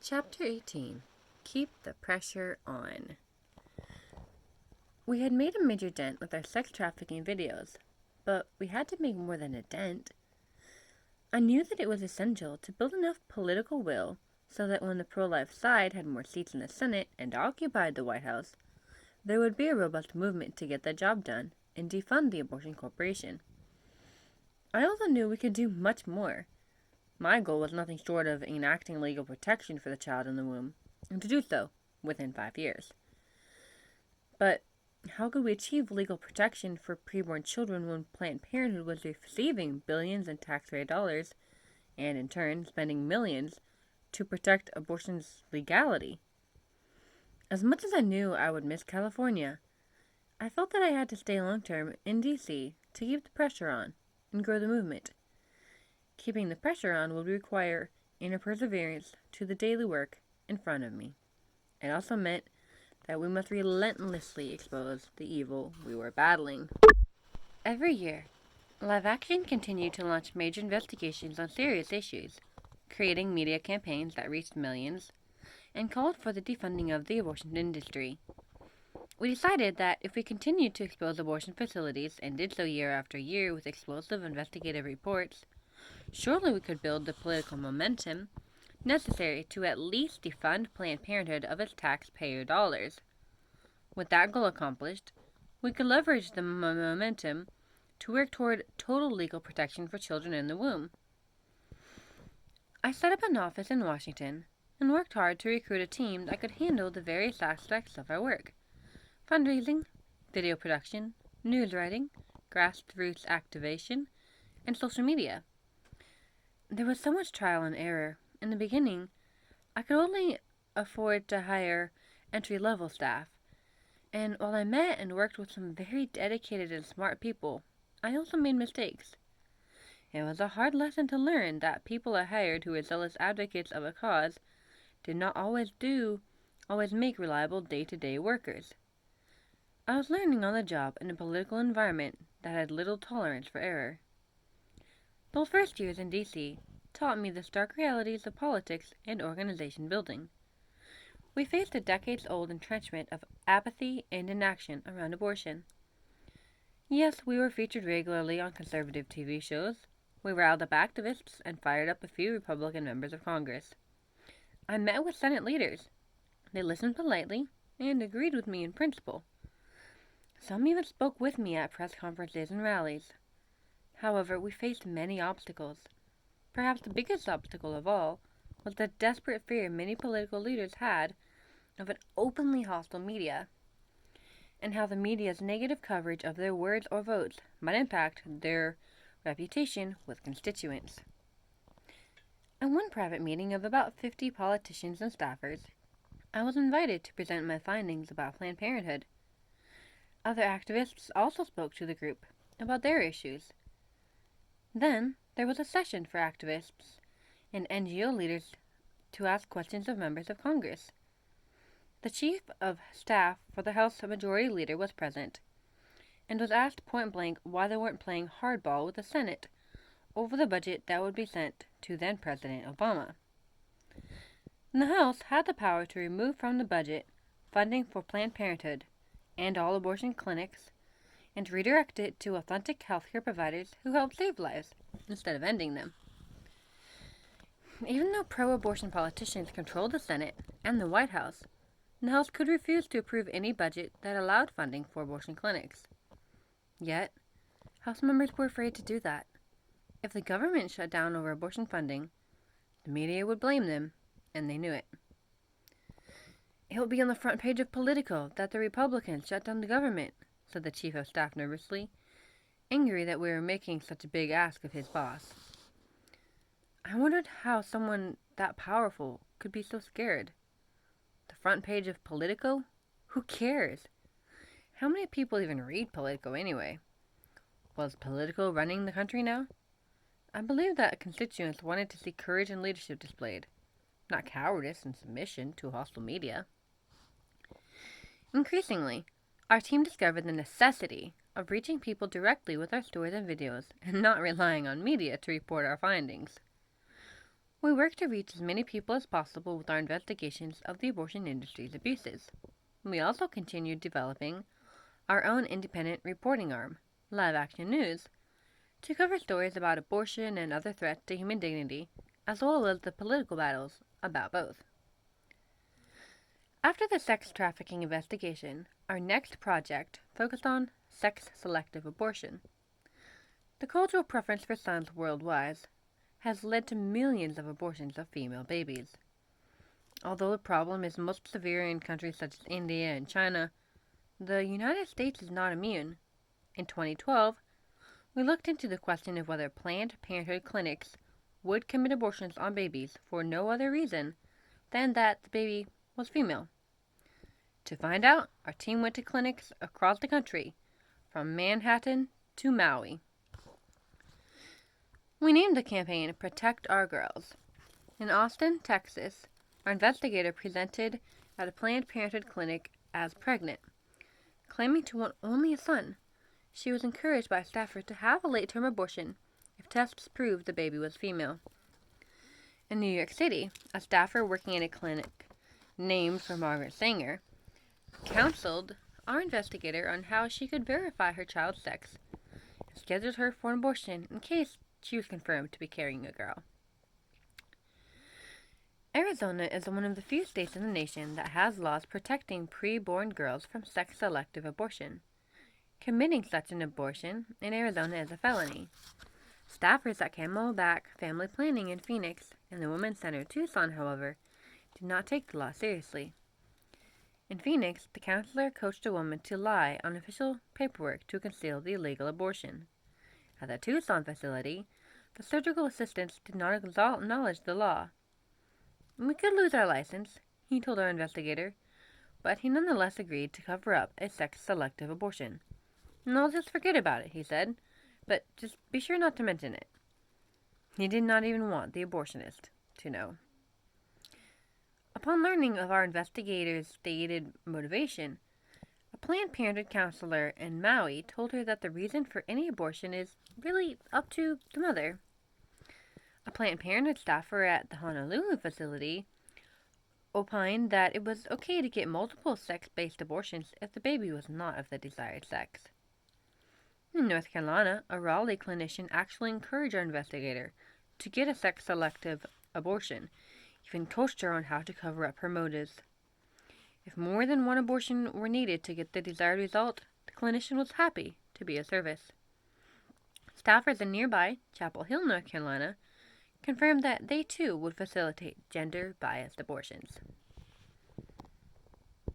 Chapter 18. Keep the Pressure On. We had made a major dent with our sex trafficking videos, but we had to make more than a dent. I knew that it was essential to build enough political will so that when the pro-life side had more seats in the Senate and occupied the White House, there would be a robust movement to get the job done and defund the abortion corporation. I also knew we could do much more. My goal was nothing short of enacting legal protection for the child in the womb, and to do so within 5 years. But how could we achieve legal protection for preborn children when Planned Parenthood was receiving billions in taxpayer dollars, and in turn spending millions to protect abortion's legality? As much as I knew I would miss California, I felt that I had to stay long-term in D.C. to keep the pressure on and grow the movement. Keeping the pressure on would require inner perseverance to the daily work in front of me. It also meant that we must relentlessly expose the evil we were battling. Every year, Live Action continued to launch major investigations on serious issues, creating media campaigns that reached millions, and called for the defunding of the abortion industry. We decided that if we continued to expose abortion facilities and did so year after year with explosive investigative reports, surely we could build the political momentum necessary to at least defund Planned Parenthood of its taxpayer dollars. With that goal accomplished, we could leverage the momentum to work toward total legal protection for children in the womb. I set up an office in Washington and worked hard to recruit a team that could handle the various aspects of our work: fundraising, video production, news writing, grassroots activation, and social media. There was so much trial and error. In the beginning, I could only afford to hire entry-level staff, and while I met and worked with some very dedicated and smart people, I also made mistakes. It was a hard lesson to learn that people I hired who were zealous advocates of a cause did not always make reliable day-to-day workers. I was learning on the job in a political environment that had little tolerance for error. Those first years in D.C. taught me the stark realities of politics and organization building. We faced a decades-old entrenchment of apathy and inaction around abortion. Yes, we were featured regularly on conservative TV shows. We riled up activists and fired up a few Republican members of Congress. I met with Senate leaders. They listened politely and agreed with me in principle. Some even spoke with me at press conferences and rallies. However, we faced many obstacles. Perhaps the biggest obstacle of all was the desperate fear many political leaders had of an openly hostile media, and how the media's negative coverage of their words or votes might impact their reputation with constituents. At one private meeting of about 50 politicians and staffers, I was invited to present my findings about Planned Parenthood. Other activists also spoke to the group about their issues. Then there was a session for activists and NGO leaders to ask questions of members of Congress. The Chief of Staff for the House Majority Leader was present and was asked point blank why they weren't playing hardball with the Senate over the budget that would be sent to then President Obama. The House had the power to remove from the budget funding for Planned Parenthood and all abortion clinics and redirect it to authentic healthcare providers who help save lives instead of ending them. Even though pro-abortion politicians controlled the Senate and the White House, the House could refuse to approve any budget that allowed funding for abortion clinics. Yet, House members were afraid to do that. If the government shut down over abortion funding, the media would blame them, and they knew it. "It will be on the front page of Politico that the Republicans shut down the government," said the Chief of Staff nervously, angry that we were making such a big ask of his boss. I wondered how someone that powerful could be so scared. The front page of Politico? Who cares? How many people even read Politico anyway? Was Politico running the country now? I believe that constituents wanted to see courage and leadership displayed, not cowardice and submission to hostile media. Increasingly, our team discovered the necessity of reaching people directly with our stories and videos and not relying on media to report our findings. We work to reach as many people as possible with our investigations of the abortion industry's abuses. We also continue developing our own independent reporting arm, Live Action News, to cover stories about abortion and other threats to human dignity, as well as the political battles about both. After the sex trafficking investigation, our next project focused on sex-selective abortion. The cultural preference for sons worldwide has led to millions of abortions of female babies. Although the problem is most severe in countries such as India and China, the United States is not immune. In 2012, we looked into the question of whether Planned Parenthood clinics would commit abortions on babies for no other reason than that the baby was female. To find out, our team went to clinics across the country, from Manhattan to Maui. We named the campaign Protect Our Girls. In Austin, Texas, our investigator presented at a Planned Parenthood clinic as pregnant. Claiming to want only a son, she was encouraged by staffers to have a late-term abortion if tests proved the baby was female. In New York City, a staffer working in a clinic named for Margaret Sanger counseled our investigator on how she could verify her child's sex and scheduled her for an abortion in case she was confirmed to be carrying a girl. Arizona is one of the few states in the nation that has laws protecting pre-born girls from sex-selective abortion. Committing such an abortion in Arizona is a felony. Staffers at Camelback Family Planning in Phoenix and the Women's Center Tucson, however, did not take the law seriously. In Phoenix, the counselor coached a woman to lie on official paperwork to conceal the illegal abortion. At the Tucson facility, the surgical assistants did not acknowledge the law. We could lose our license, he told our investigator, but he nonetheless agreed to cover up a sex-selective abortion. And I'll just forget about it, he said, but just be sure not to mention it. He did not even want the abortionist to know. Upon learning of our investigators' stated motivation, a Planned Parenthood counselor in Maui told her that the reason for any abortion is really up to the mother. A Planned Parenthood staffer at the Honolulu facility opined that it was okay to get multiple sex-based abortions if the baby was not of the desired sex. In North Carolina, a Raleigh clinician actually encouraged our investigator to get a sex-selective abortion, even coached her on how to cover up her motives. If more than one abortion were needed to get the desired result, the clinician was happy to be of service. Staffers in nearby Chapel Hill, North Carolina, confirmed that they too would facilitate gender-biased abortions.